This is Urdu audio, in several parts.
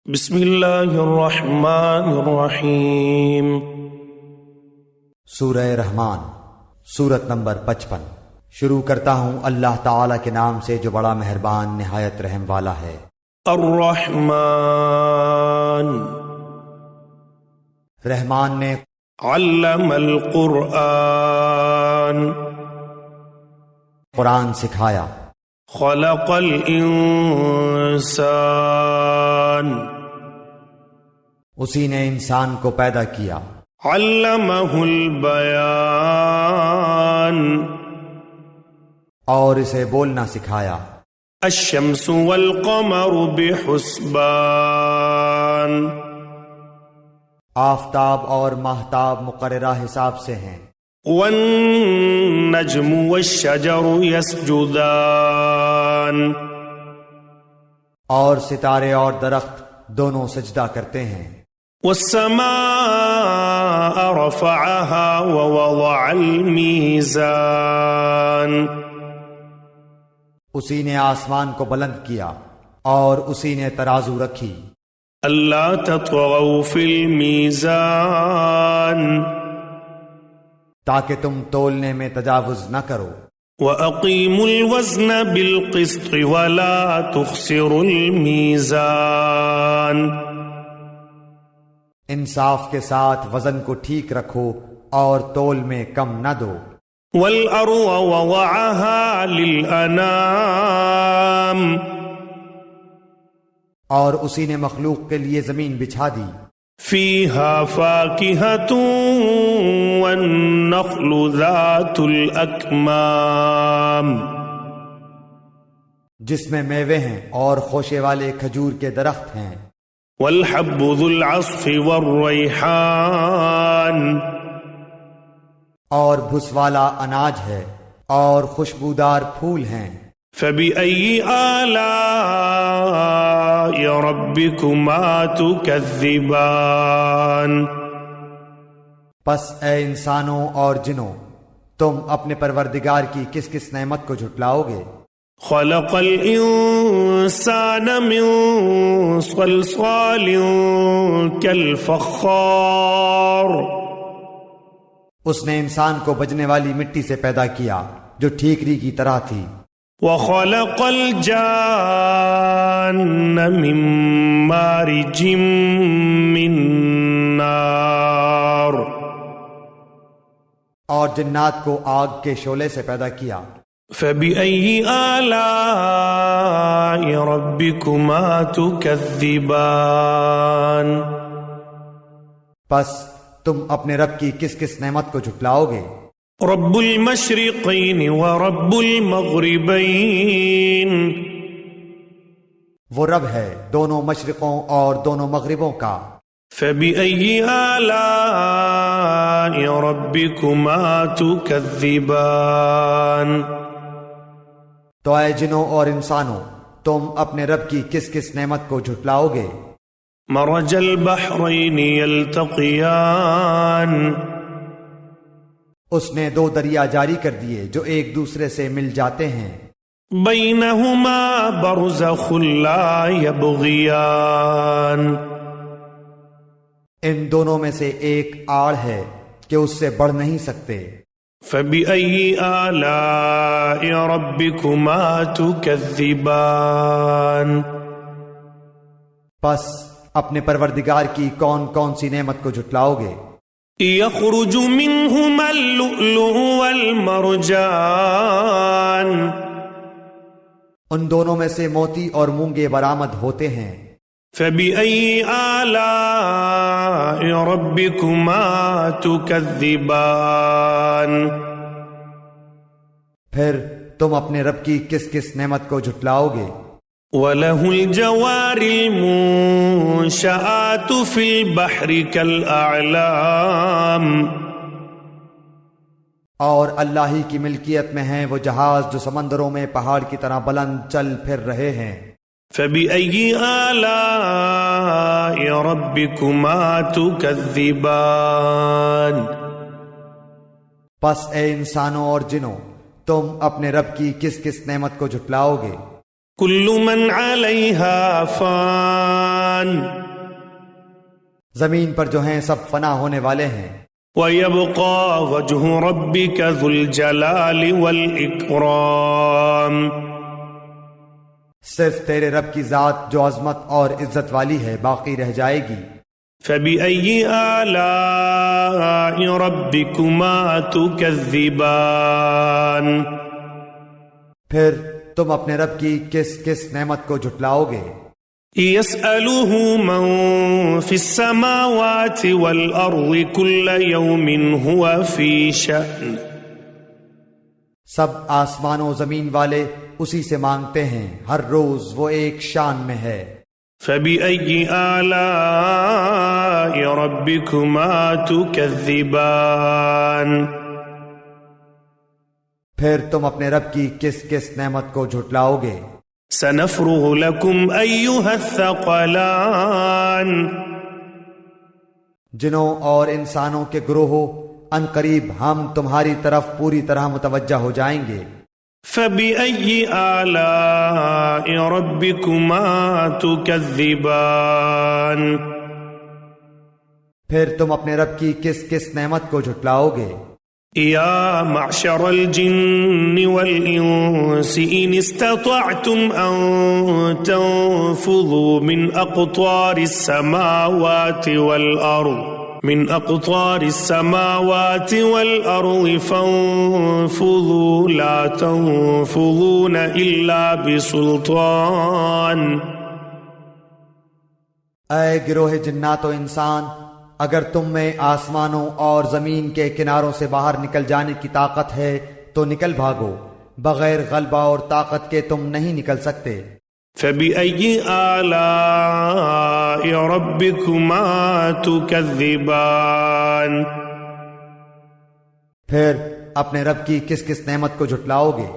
بسم اللہ الرحمن الرحیم۔ سورہ رحمان، سورت نمبر 55۔ شروع کرتا ہوں اللہ تعالی کے نام سے جو بڑا مہربان نہایت رحم والا ہے۔ الرحمن، رحمان نے علم القرآن، قرآن سکھایا۔ خلق الانسان، اسی نے انسان کو پیدا کیا۔ علمہ البیان، اور اسے بولنا سکھایا۔ الشمس والقمر بحسبان، آفتاب اور ماہتاب مقررہ حساب سے ہیں۔ والنجم والشجر يسجدان، اور ستارے اور درخت دونوں سجدہ کرتے ہیں۔ والسماء رفعها ووضع الميزان، اسی نے آسمان کو بلند کیا اور اسی نے ترازو رکھی۔ ألا تطغوا في الميزان، تاکہ تم تولنے میں تجاوز نہ کرو۔ وأقيموا الوزن بالقسط ولا تخسروا الميزان، انصاف کے ساتھ وزن کو ٹھیک رکھو اور تول میں کم نہ دو۔ والأرض وضعها للأنام، اور اسی نے مخلوق کے لیے زمین بچھا دی۔ فيها فاكهة والنخل ذات الأكمام، جس میں میوے ہیں اور خوشے والے کھجور کے درخت ہیں۔ والحب ذو العصف والريحان، اور بھس والا اناج ہے اور خوشبودار پھول ہیں۔ فبأي آلاء ربكما تكذبان، پس اے انسانوں اور جنوں، تم اپنے پروردگار کی کس کس نعمت کو جھٹلاؤ گے؟ خلق الانسان من صلصال كالفخار، اس نے انسان کو بجنے والی مٹی سے پیدا کیا جو ٹھیکری کی طرح تھی۔ وخلق الجان من مارج من نار، اور جنات کو آگ کے شعلے سے پیدا کیا۔ فبأي آلاء ربكما تكذبان، پس تم اپنے رب کی کس کس نعمت کو جھٹلاؤ گے؟ رب المشرقین ورب المغربین، وہ رب ہے دونوں مشرقوں اور دونوں مغربوں کا۔ فبأي آلاء ربكما تكذبان، تو اے جنوں اور انسانوں، تم اپنے رب کی کس کس نعمت کو جھٹلاؤ گے؟ مرج البحرین یلتقیان، اس نے دو دریا جاری کر دیے جو ایک دوسرے سے مل جاتے ہیں۔ بینہما برزخ لا یبغیان، ان دونوں میں سے ایک آڑ ہے کہ اس سے بڑھ نہیں سکتے۔ فبأي آلاء ربكما تكذبان، پس اپنے پروردگار کی کون کون سی نعمت کو جھٹلاؤ گے؟ يخرج منهما اللؤلؤ والمرجان، ان دونوں میں سے موتی اور مونگے برآمد ہوتے ہیں۔ فبأي آلاء ربكما تكذبان، پھر تم اپنے رب کی کس کس نعمت کو جھٹلاؤ گے؟ وَلَهُ الْجَوَارِ الْمُنشَآتُ فِي الْبَحْرِ كَالْأَعْلَامِ، اور اللہ ہی کی ملکیت میں ہیں وہ جہاز جو سمندروں میں پہاڑ کی طرح بلند چل پھر رہے ہیں۔ فبأي آلاء ربكما تكذبان، پس اے انسانوں اور جنوں، تم اپنے رب کی کس کس نعمت کو جھٹلاؤ گے؟ كل من عليها فان زمین پر جو ہیں سب فنا ہونے والے ہیں، ويبقى وجه ربك ذو الجلال والإكرام صرف تیرے رب کی ذات جو عظمت اور عزت والی ہے باقی رہ جائے گی۔ فبأي آلاء ربكما تكذبان پھر تم اپنے رب کی کس کس نعمت کو جھٹلاؤ گے؟ يسأله من في السماوات والأرض كل يوم هو في شأن سب آسمان و زمین والے اسی سے مانگتے ہیں، ہر روز وہ ایک شان میں ہے۔ فبأي آلاء ربكما تكذبان پھر تم اپنے رب کی کس کس نعمت کو جھٹلاؤ گے؟ سنفرغ لكم أيها الثقلان جنوں اور انسانوں کے گروہوں، ان قریب ہم تمہاری طرف پوری طرح متوجہ ہو جائیں گے۔ فبأي آلاء ربكما تكذبان پھر تم اپنے رب کی کس کس نعمت کو جھٹلاؤ گے؟ يا معشر الجن والإنس إن استطعتم أن تنفذوا من أقطار السماوات والأرض فانفذوا لا تنفذون إلا بسلطان اے گروہ جنات و انسان، اگر تم میں آسمانوں اور زمین کے کناروں سے باہر نکل جانے کی طاقت ہے تو نکل بھاگو، بغیر غلبہ اور طاقت کے تم نہیں نکل سکتے۔ فبأي آلاء ربكما تكذبان پھر اپنے رب کی کس کس نعمت کو جھٹلاؤ گے؟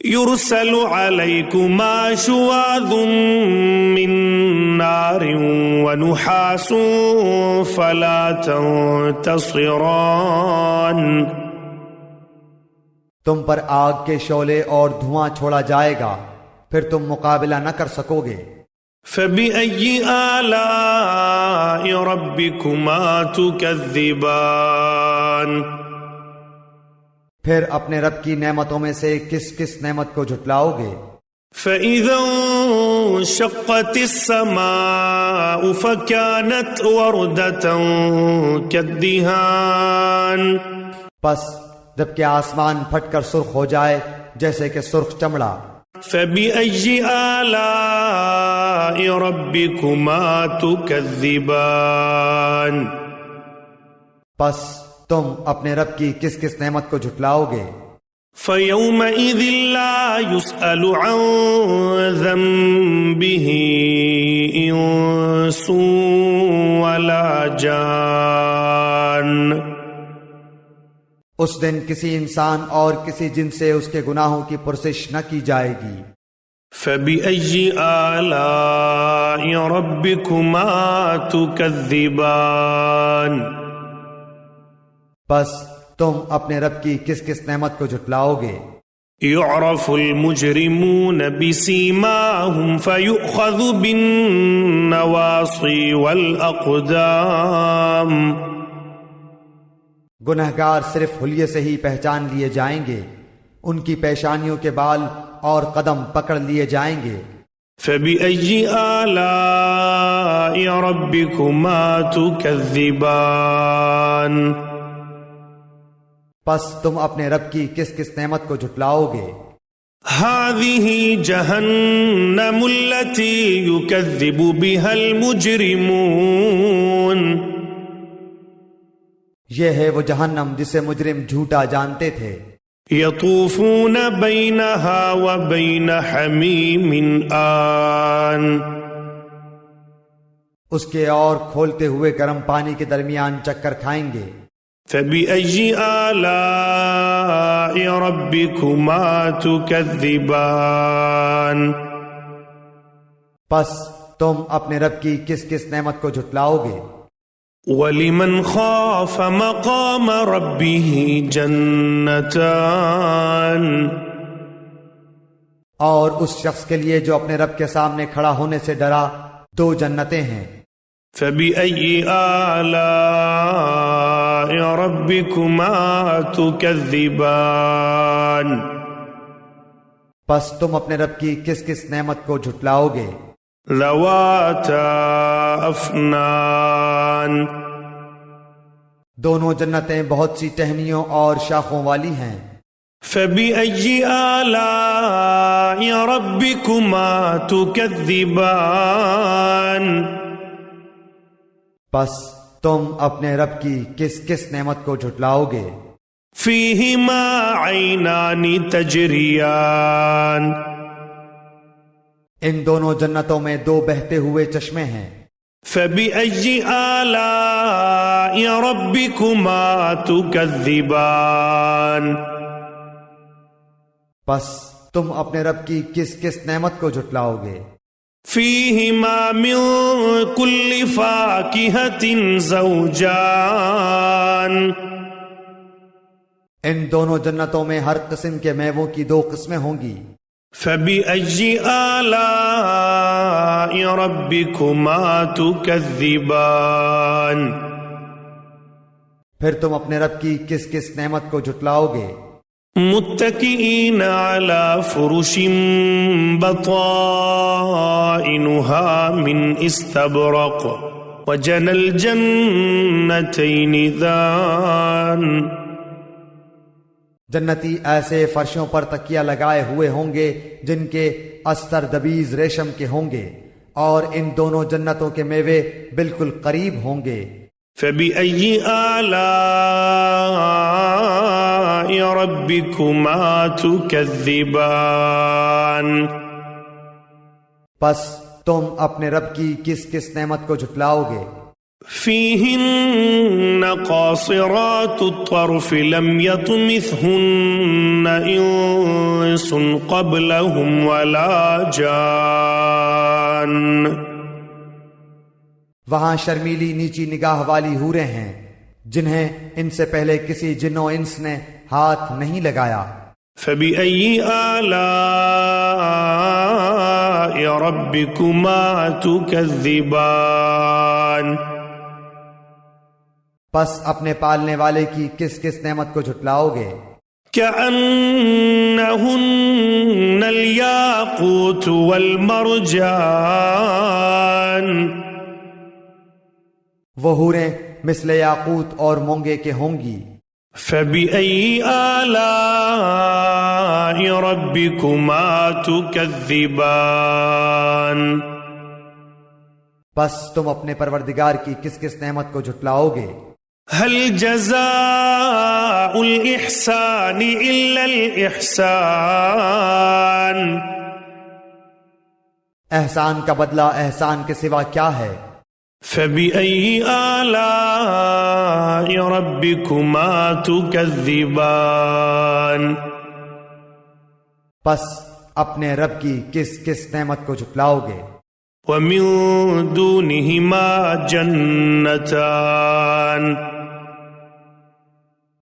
يرسل عليكما شواظ من نار ونحاس فلا تنتصران تم پر آگ کے شعلے اور دھواں چھوڑا جائے گا، پھر تم مقابلہ نہ کر سکو گے۔ فبأي آلاء ربكما تكذبان پھر اپنے رب کی نعمتوں میں سے کس کس نعمت کو جھٹلاؤ گے؟ فإذا انشقت السماء فكانت وردة كالدهان پس جبکہ آسمان پھٹ کر سرخ ہو جائے جیسے کہ سرخ چمڑا۔ فبأي آلاء ربكما تكذبان پس تم اپنے رب کی کس کس نعمت کو جھٹلاؤ گے؟ فيومئذ لا يسأل عن ذنبه إنس ولا جان اس دن کسی انسان اور کسی جن سے اس کے گناہوں کی پرسش نہ کی جائے گی۔ فبأي آلاء ربكما تكذبان بس تم اپنے رب کی کس کس نعمت کو جھٹلاؤ گے؟ يعرف المجرمون بسيماهم فيؤخذ بالنواصي والأقدام گنہگار صرف حلیے سے ہی پہچان لیے جائیں گے، ان کی پیشانیوں کے بال اور قدم پکڑ لیے جائیں گے۔ فبأي آلاء ربكما تكذبان پس تم اپنے رب کی کس کس نعمت کو جھٹلاؤ گے؟ هذه جهنم التي يكذب بها المجرمون یہ ہے وہ جہنم جسے مجرم جھوٹا جانتے تھے۔ يطوفون بينها وبين حميم آن اس کے اور کھولتے ہوئے گرم پانی کے درمیان چکر کھائیں گے۔ فبأي آلاء ربكما تكذبان پس تم اپنے رب کی کس کس نعمت کو جھٹلاؤ گے؟ ولمن خاف مقام ربه جنتان اور اس شخص کے لیے جو اپنے رب کے سامنے کھڑا ہونے سے ڈرا 2 جنتیں ہیں۔ فبأي آلاء ربكما تكذبان پس تم اپنے رب کی کس کس نعمت کو جھٹلاؤ گے؟ ذواتا افنان دونوں جنتیں بہت سی ٹہنیوں اور شاخوں والی ہیں۔ فبأي آلاء ربكما تكذبان پس تم اپنے رب کی کس کس نعمت کو جھٹلاؤ گے؟ فيهما عينان تجريان ان دونوں جنتوں میں 2 بہتے ہوئے چشمے ہیں۔ فبأي آلاء ربكما تكذبان پس تم اپنے رب کی کس کس نعمت کو جھٹلاؤ گے؟ فيهما من كل فاكهة زوجان ان دونوں جنتوں میں ہر قسم کے میووں کی 2 قسمیں ہوں گی۔ فبأي آلاء ربكما تكذبان پھر تم اپنے رب کی کس کس نعمت کو جھٹلاؤ گے؟ متكئين على فرش بطائنها من استبرق وجنى الجنتين دان جنتی ایسے فرشوں پر تکیہ لگائے ہوئے ہوں گے جن کے استر دبیز ریشم کے ہوں گے، اور ان دونوں جنتوں کے میوے بالکل قریب ہوں گے۔ فبأي آلاء ربكما تكذبان پس تم اپنے رب کی کس کس نعمت کو جھٹلاؤ گے؟ فيهن قاصرات الطرف لم يطمثهن إنس قبلهم ولا جان وہاں شرمیلی نیچی نگاہ والی حوریں ہیں جنہیں ان سے پہلے کسی جن و انس نے ہاتھ نہیں لگایا۔ فبأي آلاء ربكما تكذبان پس اپنے پالنے والے کی کس کس نعمت کو جھٹلاؤ گے؟ كأنهن الياقوت والمرجان وہ حوریں مثل یاقوت اور مونگے کے ہوں گی۔ فبأي آلاء ربكما تكذبان پس تم اپنے پروردگار کی کس کس نعمت کو جھٹلاؤ گے؟ هل جزاء الإحسان إلا الإحسان احسان کا بدلہ احسان کے سوا کیا ہے؟ فبأي آلاء ربكما تكذبان پس اپنے رب کی کس کس نعمت کو جھٹلاؤ گے؟ ومن دونهما جنتان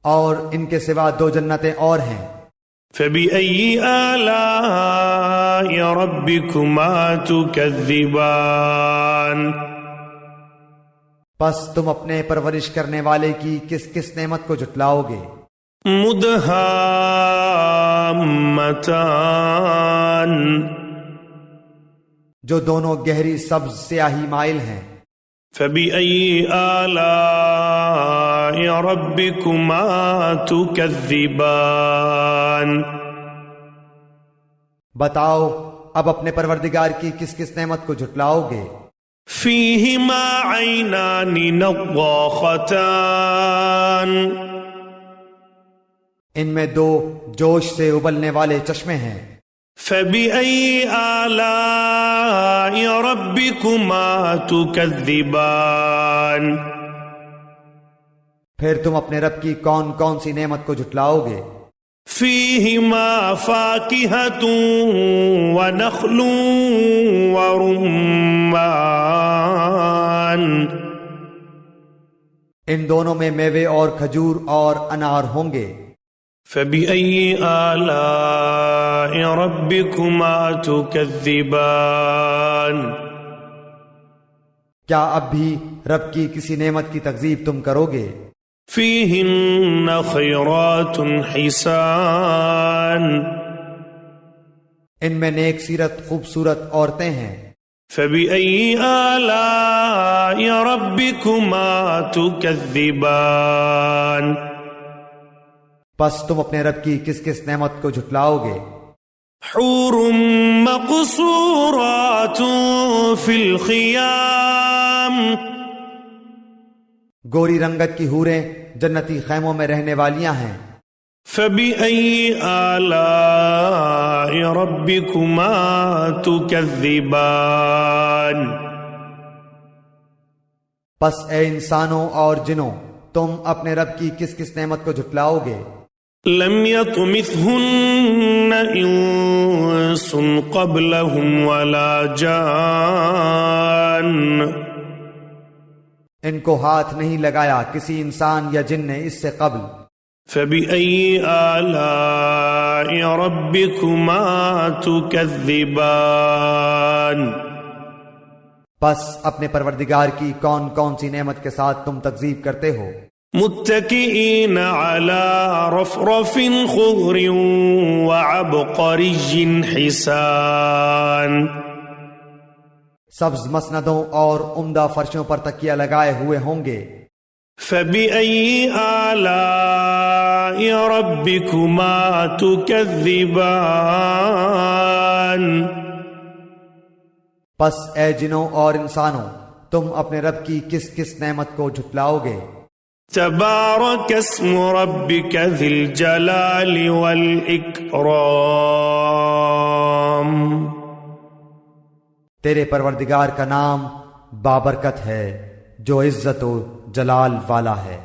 اور ان کے سوا 2 جنتیں اور ہیں۔ فبأي آلاء ربكما تكذبان پس تم اپنے پرورش کرنے والے کی کس کس نعمت کو جھٹلاؤ گے؟ مدہامتان جو دونوں گہری سبز سیاہی مائل ہیں۔ فبأي آلاء ربكما تكذبان بتاؤ اب اپنے پروردگار کی کس کس نعمت کو جھٹلاؤ گے؟ فيهما عينان نضاختان ان میں 2 جوش سے ابلنے والے چشمے ہیں۔ فبأي آلاء ربكما تكذبان پھر تم اپنے رب کی کون کون سی نعمت کو جھٹلاؤ گے؟ فيهما فاكهة ونخل ورمان ان دونوں میں میوے اور کھجور اور انار ہوں گے۔ فبأي آلاء ربكما تكذبان کیا اب بھی رب کی کسی نعمت کی تکذیب تم کرو گے؟ فيهن خيرات حسان ان میں نیک سیرت خوبصورت عورتیں ہیں۔ فبأي آلاء ربكما تكذبان پس تم اپنے رب کی کس کس نعمت کو جھٹلاؤ گے؟ حور مقصورات في الخيام گوری رنگت کی حوریں جنتی خیموں میں رہنے والیاں ہیں۔ فبأي آلاء ربكما تكذبان پس اے انسانوں اور جنوں تم اپنے رب کی کس کس نعمت کو جھٹلاؤ گے؟ لم يطمثهن انس قبلهم ولا جان ان کو ہاتھ نہیں لگایا کسی انسان یا جن نے اس سے قبل۔ فبأي آلاء ربكما تكذبان پس اپنے پروردگار کی کون کون سی نعمت کے ساتھ تم تکذیب کرتے ہو؟ متكئين على رفرف خضر وعبقري حسان سبز مسندوں اور عمدہ فرشوں پر تکیہ لگائے ہوئے ہوں گے۔ فبأي آلاء ربكما تكذبان پس اے جنوں اور انسانوں تم اپنے رب کی کس کس نعمت کو جھٹلاؤ گے؟ تبارك اسم ربك ذي الجلال والإكرام تیرے پروردگار کا نام بابرکت ہے جو عزت و جلال والا ہے۔